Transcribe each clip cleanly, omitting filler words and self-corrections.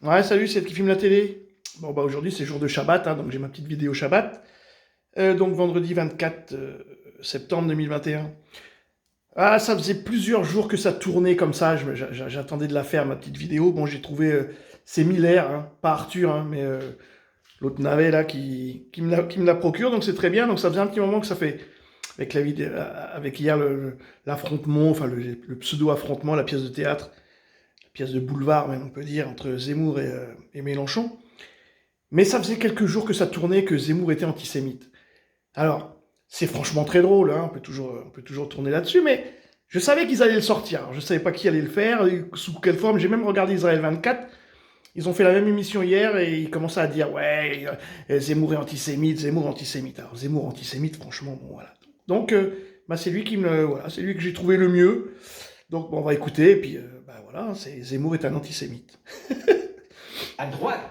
Ouais, salut, c'est qui filme la télé. Bon, bah aujourd'hui c'est jour de Shabbat, hein, donc j'ai ma petite vidéo Shabbat. Donc vendredi 24 septembre 2021. Ah, ça faisait plusieurs jours que ça tournait comme ça, j'attendais de la faire, ma petite vidéo. Bon, j'ai trouvé, c'est Miller, hein, pas Arthur, hein, mais l'autre navet là qui me la procure, donc c'est très bien. Donc ça faisait un petit moment que ça fait, avec la vidéo, avec hier l'affrontement, enfin le pseudo-affrontement, la pièce de théâtre, la pièce de boulevard même on peut dire, entre Zemmour et Mélenchon. Mais ça faisait quelques jours que ça tournait, que Zemmour était antisémite. Alors, c'est franchement très drôle, hein, on peut toujours tourner là-dessus, mais je savais qu'ils allaient le sortir. Alors, je savais pas qui allait le faire, sous quelle forme. J'ai même regardé Israël 24. Ils ont fait la même émission hier et ils commençaient à dire ouais, Zemmour est antisémite, Zemmour antisémite. Alors Zemmour antisémite, franchement, bon voilà. Donc, bah, c'est lui voilà, c'est lui que j'ai trouvé le mieux. Donc, bon, on va écouter et puis, bah voilà, c'est Zemmour est un antisémite. À droite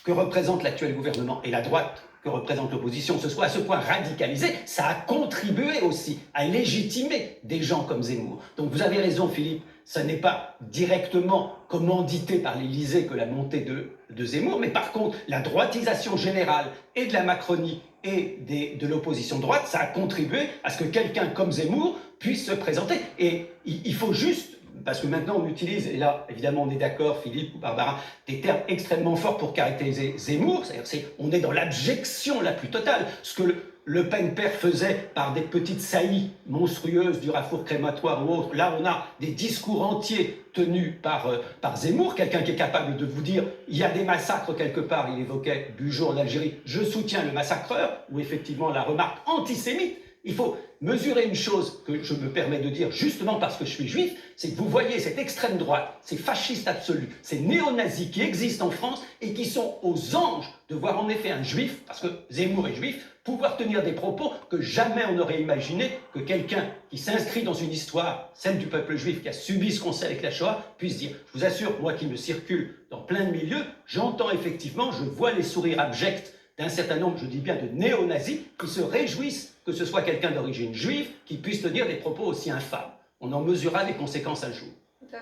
que représente l'actuel gouvernement et la droite que représente l'opposition se soit à ce point radicalisée, ça a contribué aussi à légitimer des gens comme Zemmour. Donc vous avez raison Philippe, ça n'est pas directement commandité par l'Élysée que la montée de Zemmour, mais par contre la droitisation générale et de la Macronie et de l'opposition droite, ça a contribué à ce que quelqu'un comme Zemmour puisse se présenter. Et il faut juste, parce que maintenant on utilise, et là évidemment on est d'accord, Philippe ou Barbara, des termes extrêmement forts pour caractériser Zemmour, c'est-à-dire on est dans l'abjection la plus totale, ce que Le Pen père faisait par des petites saillies monstrueuses du Rafour crématoire ou autre. Là on a des discours entiers tenus par Zemmour, quelqu'un qui est capable de vous dire il y a des massacres quelque part, il évoquait Bugeaud en Algérie, je soutiens le massacreur, ou effectivement la remarque antisémite. Il faut mesurer une chose que je me permets de dire justement parce que je suis juif, c'est que vous voyez cette extrême droite, ces fascistes absolus, ces néo-nazis qui existent en France et qui sont aux anges de voir en effet un juif, parce que Zemmour est juif, pouvoir tenir des propos que jamais on n'aurait imaginé que quelqu'un qui s'inscrit dans une histoire, celle du peuple juif qui a subi ce qu'on sait avec la Shoah, puisse dire. Je vous assure, moi qui me circule dans plein de milieux, j'entends effectivement, je vois les sourires abjects d'un certain nombre, je dis bien de néo-nazis, qui se réjouissent que ce soit quelqu'un d'origine juive qui puisse tenir des propos aussi infâmes. On en mesurera les conséquences un jour. Tout à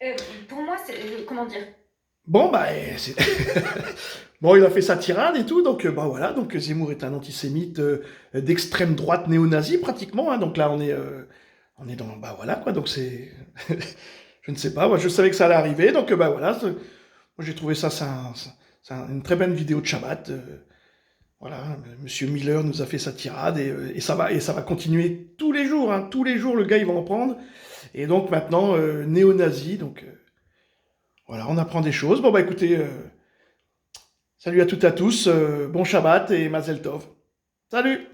fait. Pour moi, c'est... comment dire? Bon, bah, bon, il a fait sa tirade et tout, donc bah voilà, donc Zemmour est un antisémite d'extrême droite néo-nazi pratiquement, hein, donc là on est dans, bah voilà quoi, donc c'est, je ne sais pas, moi je savais que ça allait arriver, donc bah voilà, moi j'ai trouvé ça, une très bonne vidéo de Shabbat, voilà, Monsieur Miller nous a fait sa tirade et ça va continuer tous les jours, hein, tous les jours le gars il va en prendre, et donc maintenant néo-nazi, donc voilà, on apprend des choses. Bon bah écoutez. Salut à toutes et à tous, bon Shabbat et Mazel Tov. Salut!